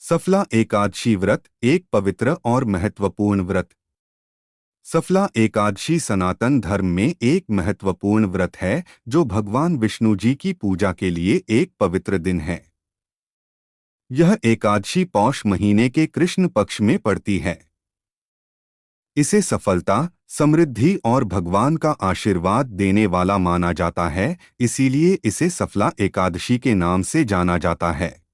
सफला एकादशी व्रत एक पवित्र और महत्वपूर्ण व्रत। सफला एकादशी सनातन धर्म में एक महत्वपूर्ण व्रत है जो भगवान विष्णु जी की पूजा के लिए एक पवित्र दिन है। यह एकादशी पौष महीने के कृष्ण पक्ष में पड़ती है। इसे सफलता, समृद्धि और भगवान का आशीर्वाद देने वाला माना जाता है, इसीलिए इसे सफला एकादशी के नाम से जाना जाता है।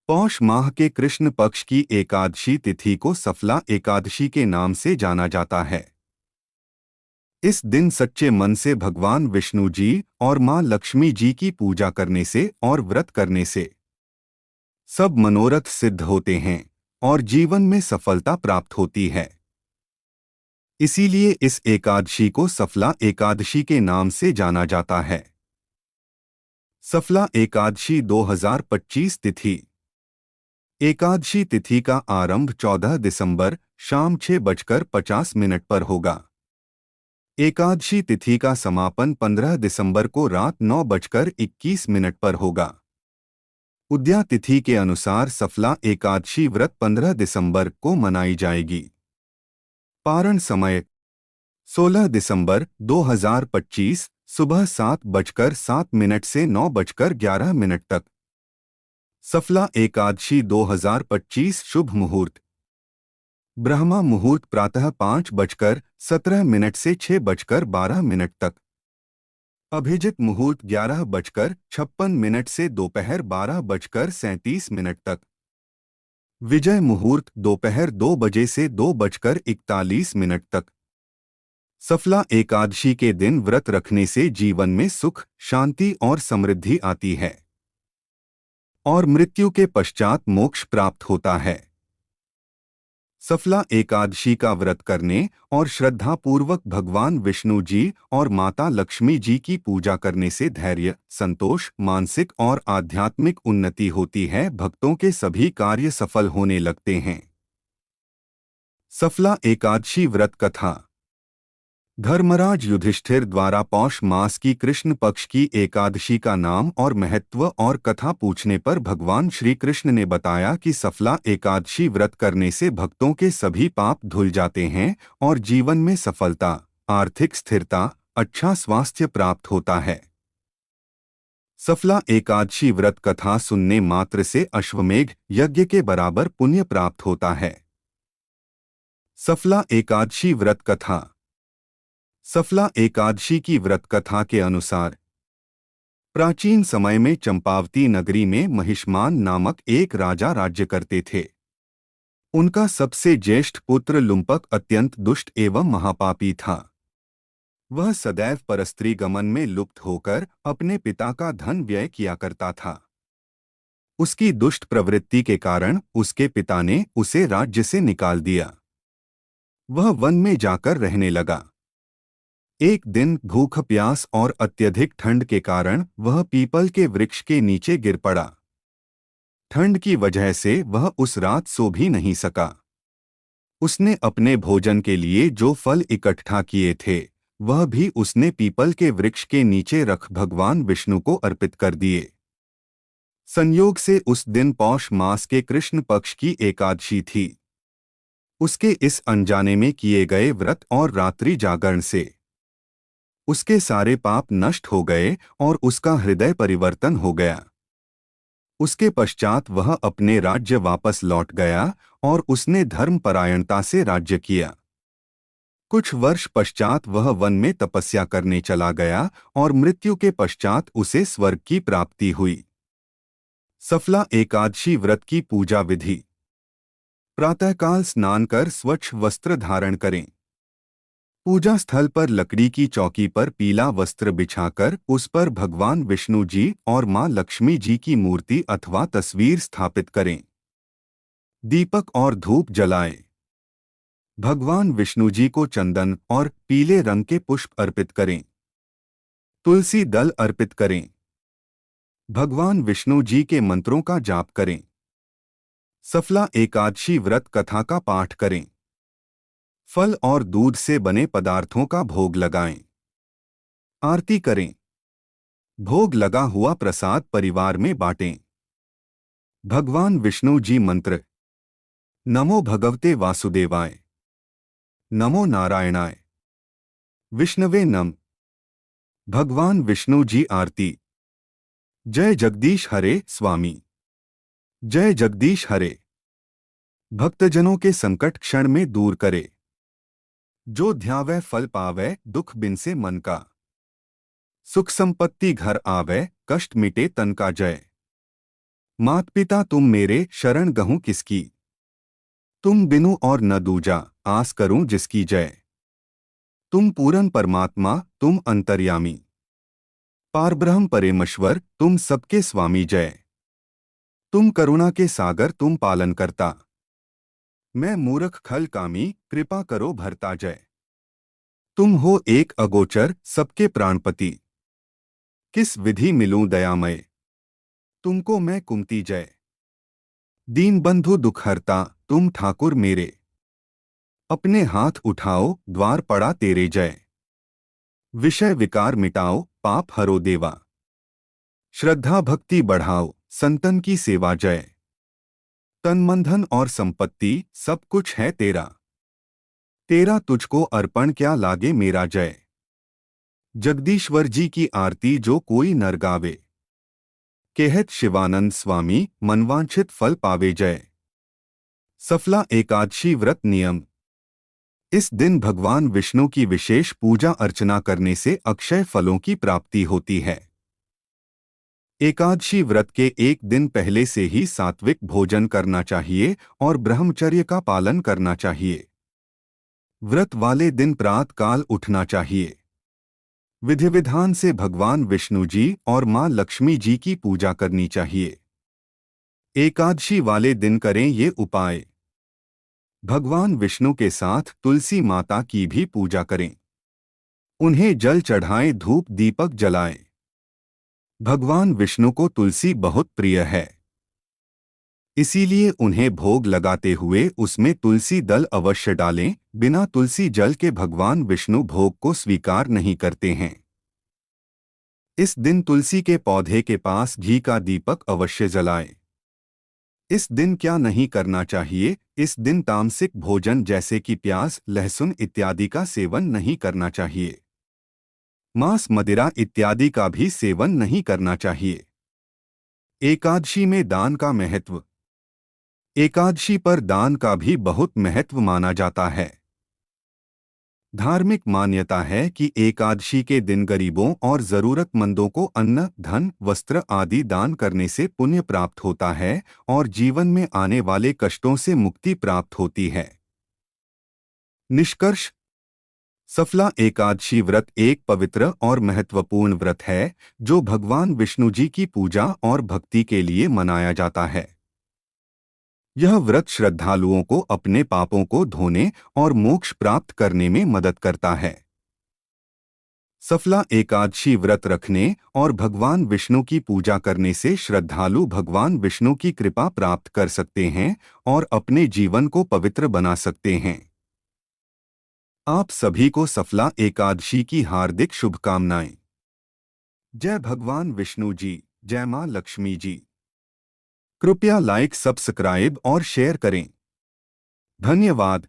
पौष माह के कृष्ण पक्ष की एकादशी तिथि को सफला एकादशी के नाम से जाना जाता है। इस दिन सच्चे मन से भगवान विष्णु जी और मां लक्ष्मी जी की पूजा करने से और व्रत करने से सब मनोरथ सिद्ध होते हैं और जीवन में सफलता प्राप्त होती है। इसीलिए इस एकादशी को सफला एकादशी के नाम से जाना जाता है। सफला एकादशी 2025 तिथि। एकादशी तिथि का आरंभ 14 दिसंबर शाम 6:50 पर होगा। एकादशी तिथि का समापन 15 दिसंबर को रात 9:21 पर होगा। उद्या तिथि के अनुसार सफला एकादशी व्रत 15 दिसंबर को मनाई जाएगी। पारण समय 16 दिसंबर 2025 सुबह 7:07 से 9:11 तक। सफला एकादशी 2025 शुभ मुहूर्त। ब्रह्मा मुहूर्त प्रातः 5:17 से 6:12 तक। अभिजित मुहूर्त 11:56 से दोपहर 12:37 तक। विजय मुहूर्त दोपहर 2 बजे से 2:41 तक। सफला एकादशी के दिन व्रत रखने से जीवन में सुख, शांति और समृद्धि आती है और मृत्यु के पश्चात मोक्ष प्राप्त होता है। सफला एकादशी का व्रत करने और श्रद्धापूर्वक भगवान विष्णु जी और माता लक्ष्मी जी की पूजा करने से धैर्य, संतोष, मानसिक और आध्यात्मिक उन्नति होती है। भक्तों के सभी कार्य सफल होने लगते हैं। सफला एकादशी व्रत कथा। धर्मराज युधिष्ठिर द्वारा पौष मास की कृष्ण पक्ष की एकादशी का नाम और महत्व और कथा पूछने पर भगवान श्री कृष्ण ने बताया कि सफला एकादशी व्रत करने से भक्तों के सभी पाप धुल जाते हैं और जीवन में सफलता, आर्थिक स्थिरता, अच्छा स्वास्थ्य प्राप्त होता है। सफला एकादशी व्रत कथा सुनने मात्र से अश्वमेध यज्ञ के बराबर पुण्य प्राप्त होता है। सफला एकादशी व्रत कथा। सफला एकादशी की व्रत कथा के अनुसार प्राचीन समय में चंपावती नगरी में महिष्मान नामक एक राजा राज्य करते थे। उनका सबसे ज्येष्ठ पुत्र लुम्पक अत्यंत दुष्ट एवं महापापी था। वह सदैव परस्त्री गमन में लुप्त होकर अपने पिता का धन व्यय किया करता था। उसकी दुष्ट प्रवृत्ति के कारण उसके पिता ने उसे राज्य से निकाल दिया। वह वन में जाकर रहने लगा। एक दिन भूख, प्यास और अत्यधिक ठंड के कारण वह पीपल के वृक्ष के नीचे गिर पड़ा। ठंड की वजह से वह उस रात सो भी नहीं सका। उसने अपने भोजन के लिए जो फल इकट्ठा किए थे वह भी उसने पीपल के वृक्ष के नीचे रख भगवान विष्णु को अर्पित कर दिए। संयोग से उस दिन पौष मास के कृष्ण पक्ष की एकादशी थी। उसके इस अनजाने में किए गए व्रत और रात्रि जागरण से उसके सारे पाप नष्ट हो गए और उसका हृदय परिवर्तन हो गया। उसके पश्चात वह अपने राज्य वापस लौट गया और उसने धर्मपरायणता से राज्य किया। कुछ वर्ष पश्चात वह वन में तपस्या करने चला गया और मृत्यु के पश्चात उसे स्वर्ग की प्राप्ति हुई। सफला एकादशी व्रत की पूजा विधि। प्रातःकाल स्नान कर स्वच्छ वस्त्र धारण करें। पूजा स्थल पर लकड़ी की चौकी पर पीला वस्त्र बिछाकर उस पर भगवान विष्णु जी और मां लक्ष्मी जी की मूर्ति अथवा तस्वीर स्थापित करें। दीपक और धूप जलाएं। भगवान विष्णु जी को चंदन और पीले रंग के पुष्प अर्पित करें। तुलसी दल अर्पित करें। भगवान विष्णु जी के मंत्रों का जाप करें। सफला एकादशी व्रत कथा का पाठ करें। फल और दूध से बने पदार्थों का भोग लगाएं। आरती करें। भोग लगा हुआ प्रसाद परिवार में बांटें। भगवान विष्णु जी मंत्र। नमो भगवते वासुदेवाय। नमो नारायणाय। विष्णवे नम। भगवान विष्णु जी आरती। जय जगदीश हरे स्वामी। जय जगदीश हरे। भक्तजनों के संकट क्षण में दूर करे। जो ध्यावै फल पावै दुख बिन से मन का। सुख संपत्ति घर आवे कष्ट मिटे तन का जय। मात पिता तुम मेरे शरण गहूं किसकी। तुम बिनु और न दूजा आस करूं जिसकी जय। तुम पूरन परमात्मा तुम अंतर्यामी। पारब्रह्म परेमश्वर तुम सबके स्वामी जय। तुम करुणा के सागर तुम पालन करता। मैं मूर्ख खल कामी कृपा करो भरता जय। तुम हो एक अगोचर सबके प्राणपति। किस विधि मिलूं दयामय। तुमको मैं कुमति जय। दीन बंधु दुख हरता तुम ठाकुर मेरे। अपने हाथ उठाओ द्वार पड़ा तेरे जय। विषय विकार मिटाओ पाप हरो देवा। श्रद्धा भक्ति बढ़ाओ संतन की सेवा जय। तन मन धन और संपत्ति सब कुछ है तेरा। तेरा तुझको अर्पण क्या लागे मेरा जय। जगदीश्वर जी की आरती जो कोई नर गावे। कहत शिवानंद स्वामी मनवांछित फल पावे जय। सफला एकादशी व्रत नियम। इस दिन भगवान विष्णु की विशेष पूजा अर्चना करने से अक्षय फलों की प्राप्ति होती है। एकादशी व्रत के एक दिन पहले से ही सात्विक भोजन करना चाहिए और ब्रह्मचर्य का पालन करना चाहिए। व्रत वाले दिन प्रातः काल उठना चाहिए। विधि विधान से भगवान विष्णु जी और मां लक्ष्मी जी की पूजा करनी चाहिए। एकादशी वाले दिन करें ये उपाय। भगवान विष्णु के साथ तुलसी माता की भी पूजा करें। उन्हें जल चढ़ाएं धूप दीपक जलाएं। भगवान विष्णु को तुलसी बहुत प्रिय है। इसीलिए उन्हें भोग लगाते हुए उसमें तुलसी दल अवश्य डालें। बिना तुलसी जल के भगवान विष्णु भोग को स्वीकार नहीं करते हैं। इस दिन तुलसी के पौधे के पास घी का दीपक अवश्य जलाएं। इस दिन क्या नहीं करना चाहिए। इस दिन तामसिक भोजन जैसे कि प्याज लहसुन इत्यादि का सेवन नहीं करना चाहिए। मांस मदिरा इत्यादि का भी सेवन नहीं करना चाहिए। एकादशी में दान का महत्व। एकादशी पर दान का भी बहुत महत्व माना जाता है। धार्मिक मान्यता है कि एकादशी के दिन गरीबों और जरूरतमंदों को अन्न धन वस्त्र आदि दान करने से पुण्य प्राप्त होता है और जीवन में आने वाले कष्टों से मुक्ति प्राप्त होती है। निष्कर्ष। सफला एकादशी व्रत एक पवित्र और महत्वपूर्ण व्रत है जो भगवान विष्णु जी की पूजा और भक्ति के लिए मनाया जाता है। यह व्रत श्रद्धालुओं को अपने पापों को धोने और मोक्ष प्राप्त करने में मदद करता है। सफला एकादशी व्रत रखने और भगवान विष्णु की पूजा करने से श्रद्धालु भगवान विष्णु की कृपा प्राप्त कर सकते हैं और अपने जीवन को पवित्र बना सकते हैं। आप सभी को सफला एकादशी की हार्दिक शुभकामनाएं। जय भगवान विष्णु जी। जय मां लक्ष्मी जी। कृपया लाइक सब्सक्राइब और शेयर करें। धन्यवाद।